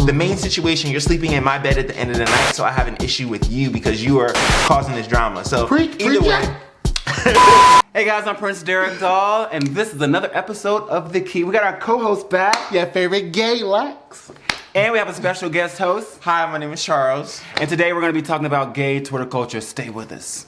The main situation, you're sleeping in my bed at the end of the night, so I have an issue with you because you are causing this drama. So either way. Hey guys, I'm Prince Derek Doll, and this is another episode of The Key. We got our co-host back, your favorite gay Lex. And we have a special guest host. Hi, my name is Charles. And today we're going to be talking about gay Twitter culture. Stay with us.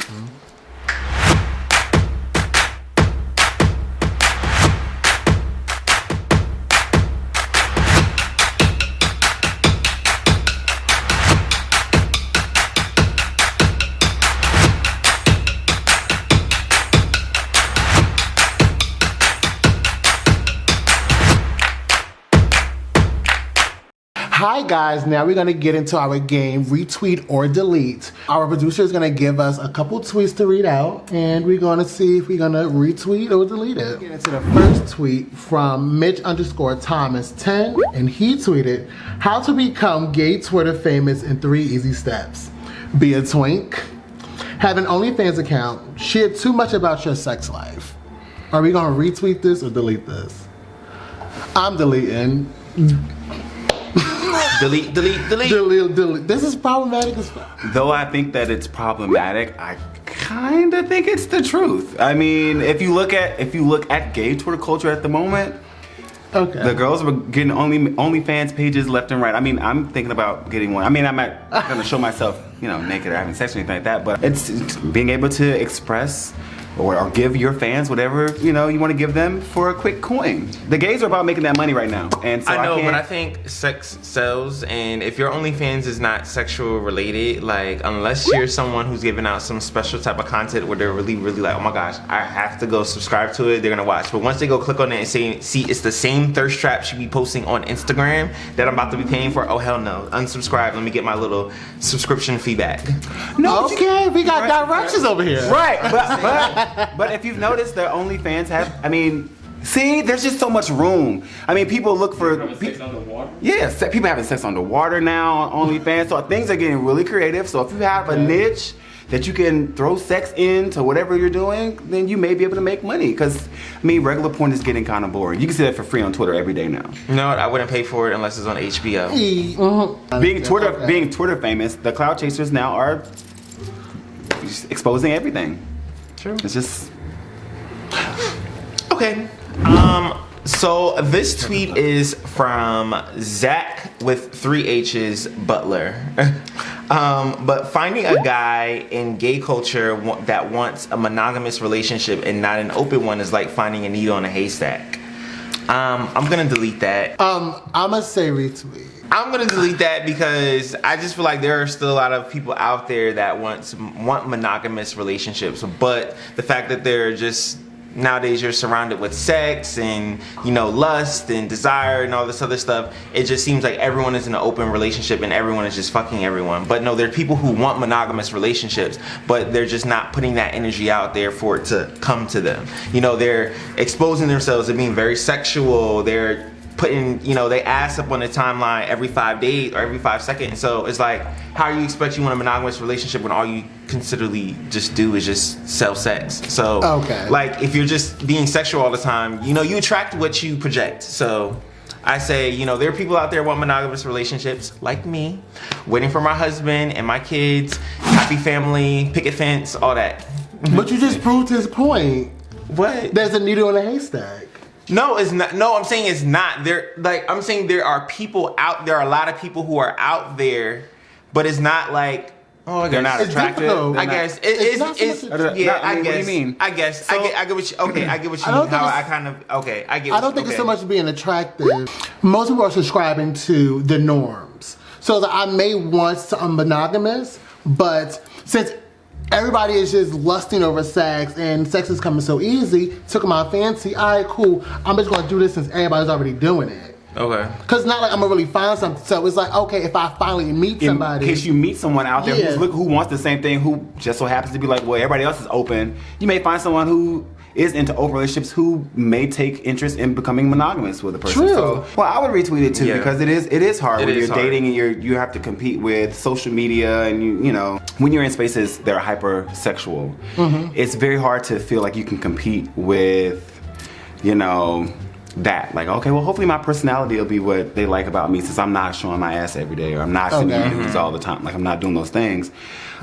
Hi guys, now we're gonna get into our game, retweet or delete. Our producer is gonna give us a couple tweets to read out, and we're gonna see if we're gonna retweet or delete it. Get into the first tweet from Mitch_Thomas10, and he tweeted, "How to become gay Twitter famous in 3 easy steps. Be a twink, have an OnlyFans account, share too much about your sex life." Are we gonna retweet this or delete this? I'm deleting. Delete. Delete. This is problematic as fuck. Though I think that it's problematic, I kind of think it's the truth. I mean, if you look at gay Twitter culture at the moment, okay, the girls are getting OnlyFans pages left and right. I mean, I'm thinking about getting one. I mean, I'm not gonna show myself, naked or having sex or anything like that, but it's being able to express or give your fans whatever you want to give them for a quick coin. The gays are about making that money right now, and so I know, but I think sex sells, and if your OnlyFans is not sexual related, like unless you're someone who's giving out some special type of content where they're really like, oh my gosh, I have to go subscribe to it, they're gonna watch. But once they go click on it and see it's the same thirst trap she be posting on Instagram that I'm about to be paying for, oh hell no, unsubscribe. Let me get my little subscription fee back. No, okay, we got directions over here. Right, but if you've noticed, their OnlyFans see, there's just so much room. I mean, people look for sex underwater. Yeah, people having sex underwater now on OnlyFans. So things are getting really creative. So if you have a niche that you can throw sex into whatever you're doing, then you may be able to make money. Because I mean, regular porn is getting kind of boring. You can see that for free on Twitter every day now. No, I wouldn't pay for it unless it's on HBO. Being Twitter famous, the cloud chasers now are exposing everything. True. It's just okay. So this tweet is from Zach with 3 H's Butler. But finding a guy in gay culture that wants a monogamous relationship and not an open one is like finding a needle in a haystack. I'm gonna delete that. I'm gonna say retweet. I'm gonna delete that because I just feel like there are still a lot of people out there that want monogamous relationships, but the fact that they're just nowadays you're surrounded with sex and lust and desire and all this other stuff, it just seems like everyone is in an open relationship and everyone is just fucking everyone. But no, there are people who want monogamous relationships, but they're just not putting that energy out there for it to come to them. They're exposing themselves to being very sexual. They're putting they ass up on the timeline every 5 days or every 5 seconds. So it's like, how you expect you want a monogamous relationship when all you considerably just do is just sell sex? So okay, like if you're just being sexual all the time, you attract what you project. So I say, there are people out there who want monogamous relationships like me, waiting for my husband and my kids, happy family, picket fence, all that. But you just proved his point. What? There's a needle in a haystack. No, it's not. No, I'm saying it's not. I'm saying there are people out there. Are a lot of people who are out there, but it's not like, oh, they're not attractive. I guess it's yeah. I guess. What do you mean? I guess. So, I get what you. Okay, I get what you mean. I get. I don't think it's so much being attractive. Most people are subscribing to the norms. So that I may want some monogamous, but since everybody is just lusting over sex and sex is coming so easy, took my fancy, all right, cool, I'm just gonna do this since everybody's already doing it. Okay. Cause not like I'm gonna really find something. So it's like, okay, if I finally meet somebody. In case you meet someone out there who wants the same thing, who just so happens to be like, well, everybody else is open, you may find someone who is into open relationships who may take interest in becoming monogamous with a person. True. So, well, I would retweet it too because it is hard when you're dating and you have to compete with social media and you know when you're in spaces that are hypersexual, it's very hard to feel like you can compete with that. Like, okay, well, hopefully my personality will be what they like about me, since I'm not showing my ass every day, or I'm not sending nudes all the time. Like, I'm not doing those things.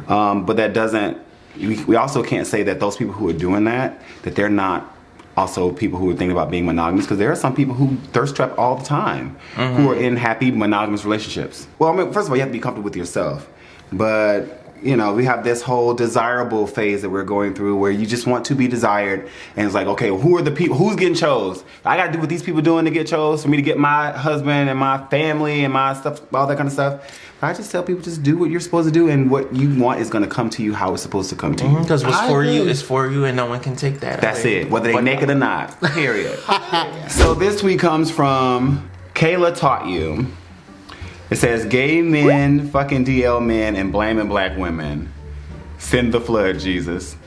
But that doesn't, we also can't say that those people who are doing that they're not also people who are thinking about being monogamous, because there are some people who thirst trap all the time, who are in happy monogamous relationships. Well, I mean, first of all, you have to be comfortable with yourself. But, you know, we have this whole desirable phase that we're going through where you just want to be desired. And it's like, okay, well, who are the people, who's getting chose? I got to do what these people doing to get chose, for me to get my husband and my family and my stuff, all that kind of stuff. But I just tell people, just do what you're supposed to do, and what you want is going to come to you how it's supposed to come to you. Because what's for you is for you, and no one can take that That's away. it, whether they naked or not, period. So this tweet comes from Kayla Taught You. It says, gay men fucking DL men and blaming black women. Send the flood, Jesus.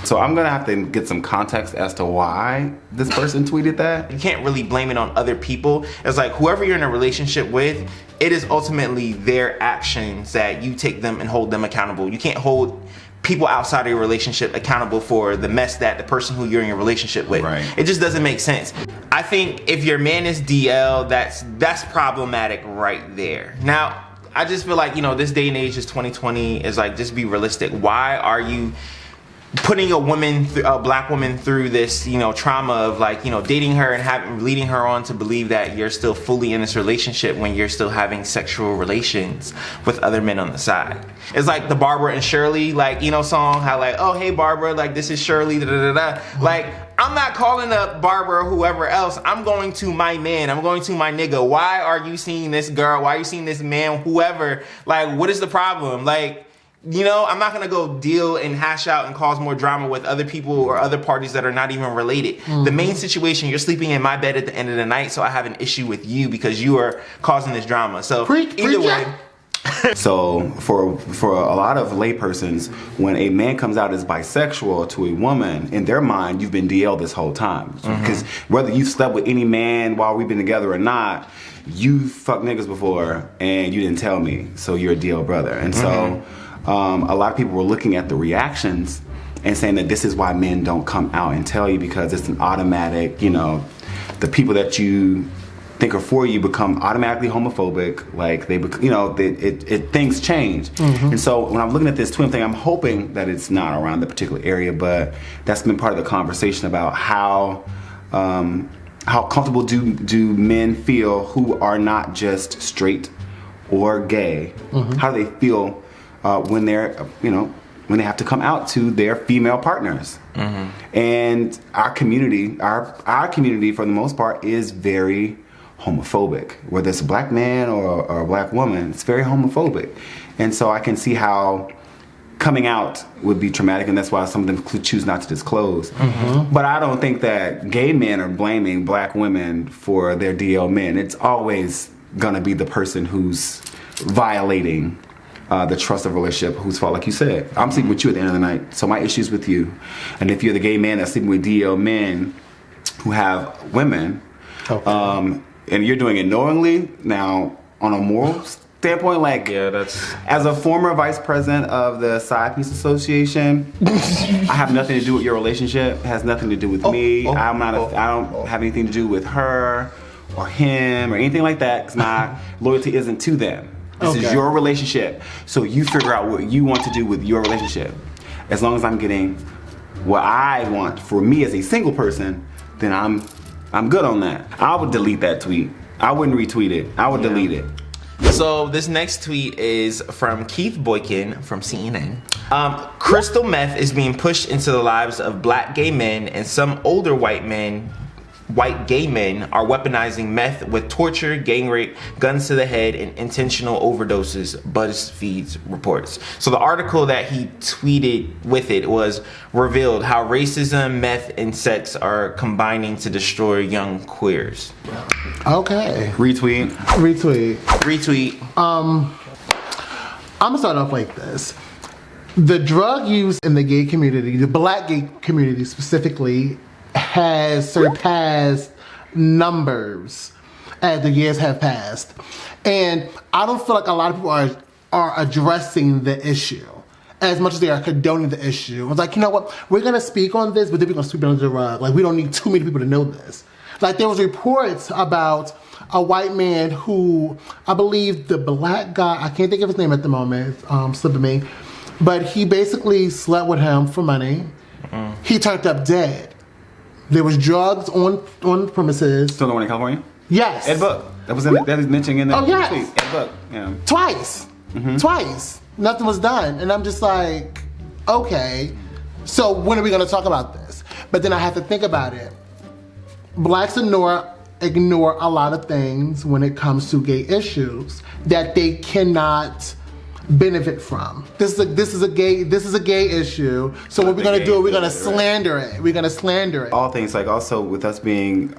So I'm gonna have to get some context as to why this person tweeted that. You can't really blame it on other people. It's like whoever you're in a relationship with, it is ultimately their actions that you take them and hold them accountable. You can't hold people outside of your relationship accountable for the mess that the person who you're in your relationship with. Right. It just doesn't make sense. I think if your man is DL, that's problematic right there. Now, I just feel like, you know, this day and age is 2020, is like, just be realistic. Why are you putting a black woman through this, you know, trauma of, like, you know, dating her and leading her on to believe that you're still fully in this relationship when you're still having sexual relations with other men on the side? It's like the Barbara and Shirley, like, you know, song, how like, oh, hey Barbara, like, this is Shirley, da da da da. Like, I'm not calling up Barbara or whoever else. I'm going to my man. I'm going to my nigga. Why are you seeing this girl? Why are you seeing this man? Whoever. Like, what is the problem? Like, you know, I'm not going to go deal and hash out and cause more drama with other people or other parties that are not even related. The main situation, you're sleeping in my bed at the end of the night, so I have an issue with you because you are causing this drama. So either way. So for a lot of laypersons, when a man comes out as bisexual to a woman, in their mind, you've been DL this whole time. Because whether you've slept with any man while we've been together or not, you fucked niggas before and you didn't tell me, so you're a DL brother. And so a lot of people were looking at the reactions and saying that this is why men don't come out and tell you, because it's an automatic, you know, the people that you think are for you become automatically homophobic. Like, they, you know, things change. And so when I'm looking at this twin thing, I'm hoping that it's not around the particular area, but that's been part of the conversation about how comfortable do men feel who are not just straight or gay. How do they feel when they're, you know, when they have to come out to their female partners? And our community, our community for the most part is very homophobic. Whether it's a black man or a black woman, it's very homophobic. And so I can see how coming out would be traumatic, and that's why some of them choose not to disclose. But I don't think that gay men are blaming black women for their DL men. It's always gonna be the person who's violating the trust of a relationship, whose fault, like you said. I'm sleeping with you at the end of the night, so my issue's with you. And if you're the gay man that's sleeping with DL men who have women, and you're doing it knowingly, now on a moral standpoint, like, yeah, that's, as a former vice president of the Side Piece Association, I have nothing to do with your relationship. It has nothing to do with me. I don't have anything to do with her or him or anything like that, because my loyalty isn't to them. This is your relationship, so you figure out what you want to do with your relationship. As long as I'm getting what I want for me as a single person, then I'm good on that. I would delete that tweet. I wouldn't retweet it. I would delete it. So this next tweet is from Keith Boykin from CNN. Crystal meth is being pushed into the lives of black gay men, and some older white gay men are weaponizing meth with torture, gang rape, guns to the head, and intentional overdoses, BuzzFeed reports. So the article that he tweeted with it was revealed how racism, meth, and sex are combining to destroy young queers. Okay. Retweet. I'm gonna start off like this. The drug use in the gay community, the black gay community specifically, has surpassed numbers as the years have passed. And I don't feel like a lot of people are addressing the issue. as much as they are condoning the issue. It's like, you know what, we're gonna speak on this, but then we're gonna sweep it under the rug. Like, we don't need too many people to know this. Like, there was reports about a white man who, I believe the black guy, I can't think of his name at the moment, slipping me, but he basically slept with him for money. He turned up dead. There was drugs on the premises. Still the one in California? Yes. Ed Book. That was mentioned in the Oh, yes. tweet. Ed Book. Yeah. Twice. Twice. Nothing was done. And I'm just like, okay. So when are we going to talk about this? But then I have to think about it. Blacks ignore a lot of things when it comes to gay issues that they cannot benefit from. This is a gay issue. So what we're gonna do? We're gonna slander it. We're gonna slander it. All things, like, also with us being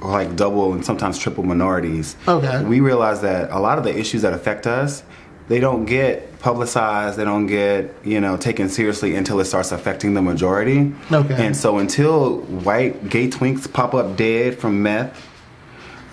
like double and sometimes triple minorities. Okay. We realize that a lot of the issues that affect us, they don't get publicized, they don't get, taken seriously until it starts affecting the majority. Okay. And so until white gay twinks pop up dead from meth,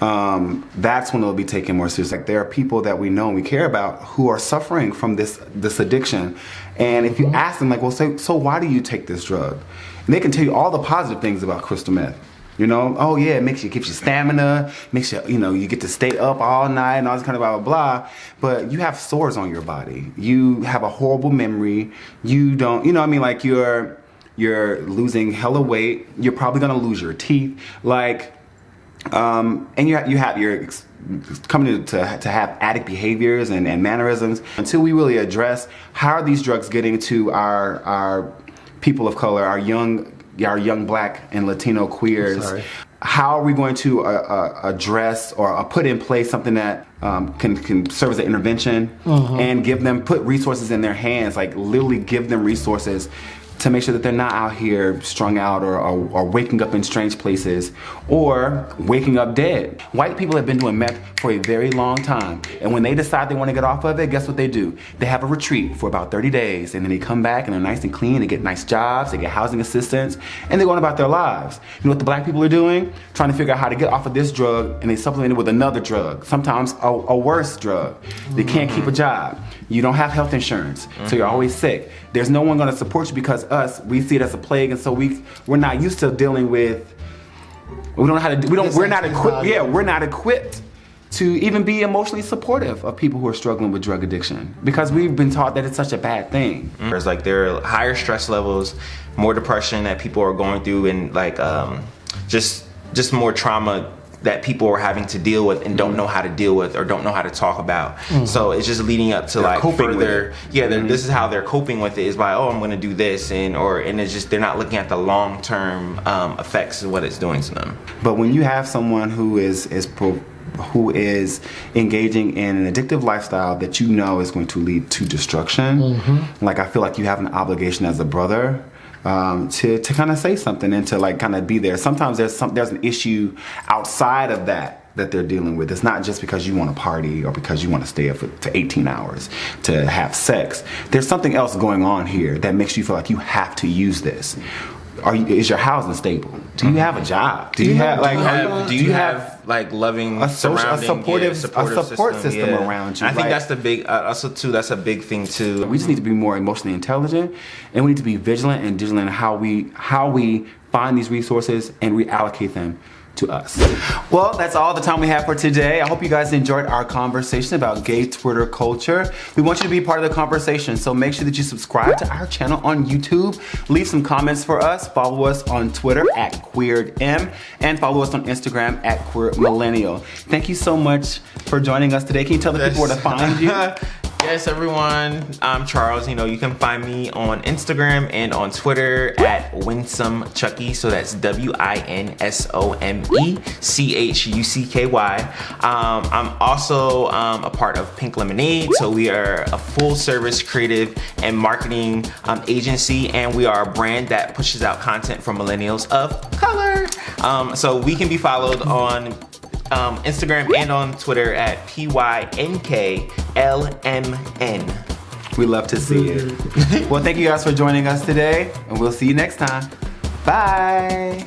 that's when it'll be taken more seriously. Like, there are people that we know and we care about who are suffering from this addiction. And if you ask them, like, well, so why do you take this drug? And they can tell you all the positive things about crystal meth. Oh yeah, it gives you stamina, makes you, you get to stay up all night and all this kind of blah, blah, blah. But you have sores on your body. You have a horrible memory. You don't, like, you're losing hella weight. You're probably gonna lose your teeth. Like, and you're coming to have addict behaviors and mannerisms. Until we really address how are these drugs getting to our people of color, our young Black and Latino queers. How are we going to address or put in place something that can serve as an intervention and put resources in their hands, like literally give them resources to make sure that they're not out here strung out or waking up in strange places or waking up dead. White people have been doing meth for a very long time, and when they decide they want to get off of it, guess what they do? They have a retreat for about 30 days, and then they come back and they're nice and clean, they get nice jobs, they get housing assistance, and they're going about their lives. You know what the black people are doing? Trying to figure out how to get off of this drug, and they supplement it with another drug, sometimes a worse drug. They can't keep a job. You don't have health insurance, so you're always sick. There's no one going to support you because we see it as a plague, and so we're not used to dealing with. We don't know how to. We're not equipped. Yeah, we're not equipped to even be emotionally supportive of people who are struggling with drug addiction because we've been taught that it's such a bad thing. There's like there are higher stress levels, more depression that people are going through, and like just more trauma that people are having to deal with and don't know how to deal with or don't know how to talk about. So it's just leading up to like further, this is how they're coping with it, is by, I'm going to do this, and it's just, they're not looking at the long-term effects of what it's doing to them. But when you have someone who is engaging in an addictive lifestyle that you know is going to lead to destruction, like, I feel like you have an obligation as a brother to kind of say something and to like kind of be there. Sometimes there's an issue outside of that they're dealing with. It's not just because you want to party or because you want to stay up for 18 hours to have sex. There's something else going on here that makes you feel like you have to use this. Is your housing stable? Do you have a job? Do you have like loving, a supportive support system around you? I think that's the big that's a big thing too. We just need to be more emotionally intelligent, and we need to be vigilant and diligent in how we find these resources and reallocate them to us. Well, that's all the time we have for today. I hope you guys enjoyed our conversation about gay Twitter culture. We want you to be part of the conversation, so make sure that you subscribe to our channel on YouTube. Leave some comments for us. Follow us on Twitter at QueeredM, and follow us on Instagram at QueerMillennial. Thank you so much for joining us today. Can you tell the people where to find you? Yes, everyone. I'm Charles. You can find me on Instagram and on Twitter at WinsomeChucky. So that's WINSOMECHUCKY. I'm also a part of Pink Lemonade. So we are a full-service creative and marketing agency, and we are a brand that pushes out content for millennials of color. So we can be followed on Instagram and on Twitter at PYNKLMN. We love to see it. Well, thank you guys for joining us today, and we'll see you next time. Bye.